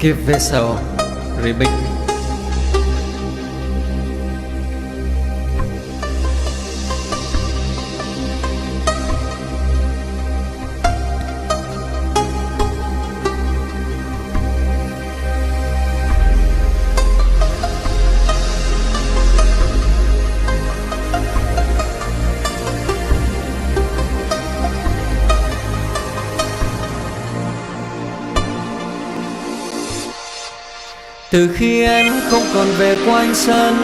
Kiếp về sau remix. Từ khi em không còn về quanh sân,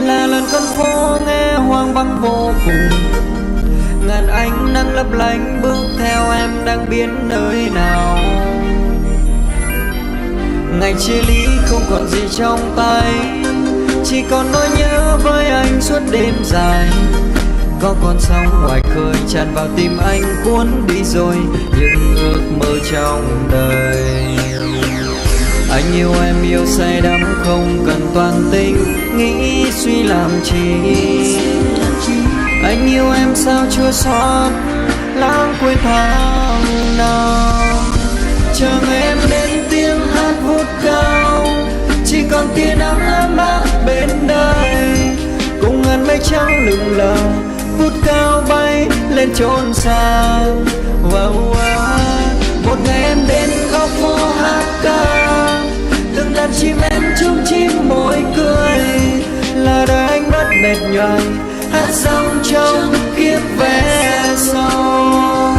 là lần con phố nghe hoang vắng vô cùng. Ngàn ánh nắng lấp lánh bước theo em đang biến nơi nào. Ngày chia ly không còn gì trong tay, chỉ còn nỗi nhớ với anh suốt đêm dài. Có con sóng ngoài khơi tràn vào tim anh cuốn đi rồi những ước mơ trong đời. Anh yêu em yêu say đắm không cần toàn tình, nghĩ suy làm chi. Anh yêu em sao chưa xót, lãng quên tháng nào. Chờ ngày em đến tiếng hát vút cao, chỉ còn tia nắng ấm áp bên đời. Cùng ngàn mây trắng lững lờ, vút cao bay lên chốn xa. Một ngày em đến góc phố hát ca, từng đàn chim én chung chim môi cười. Là đời anh bất mệt nhoài, hát xong trong kiếp về sau.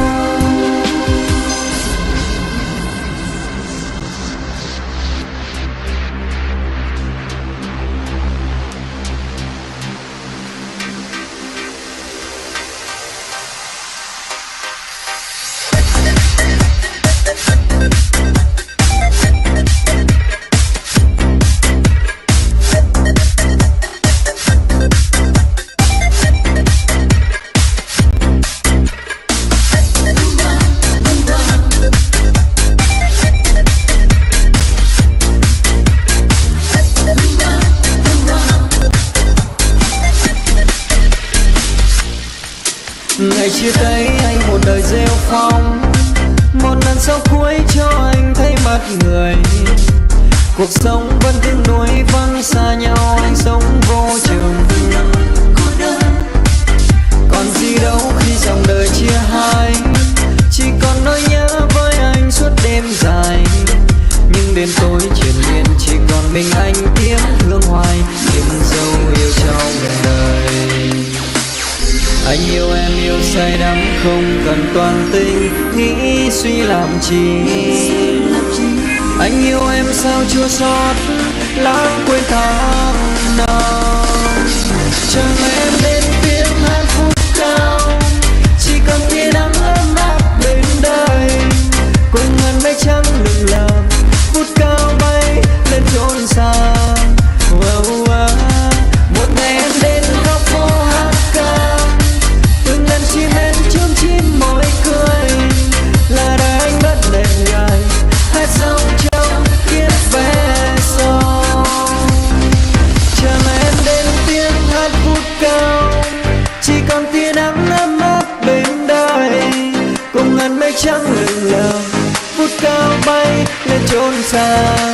Ngày chia tay anh một đời rêu phong, một lần sau cuối cho anh thấy mất người. Cuộc sống vẫn tương đối vắng xa nhau, anh sống vô chừng. Còn gì đâu khi dòng đời chia hai, chỉ còn nỗi nhớ với anh suốt đêm dài. Nhưng đêm tối triền miên chỉ còn mình anh tiếng thương hoài những dấu yêu trong đời. Anh yêu em yêu say đắm không cần toàn tình, nghĩ suy làm chi. Anh yêu em sao chưa xót, lãng quên tháng nào. Chờ ngày em đến tiếng hát vút cao, chỉ còn tia nắng ấm áp bên đời. Cùng ngàn mây trắng lững lờ, vút cao bay lên chốn xa. Một ngày em đến góc phố hát ca, từng lần chim én chung chim môi cười. Là đời anh bất mệt nhoài, hát xong trong kiếp về sau. Chờ mà em đến tiếng hát vút cao, chỉ còn tia nắng ấm áp bên đời. Cùng ngàn mây trắng lững lờ, vút cao bay lên chốn xa.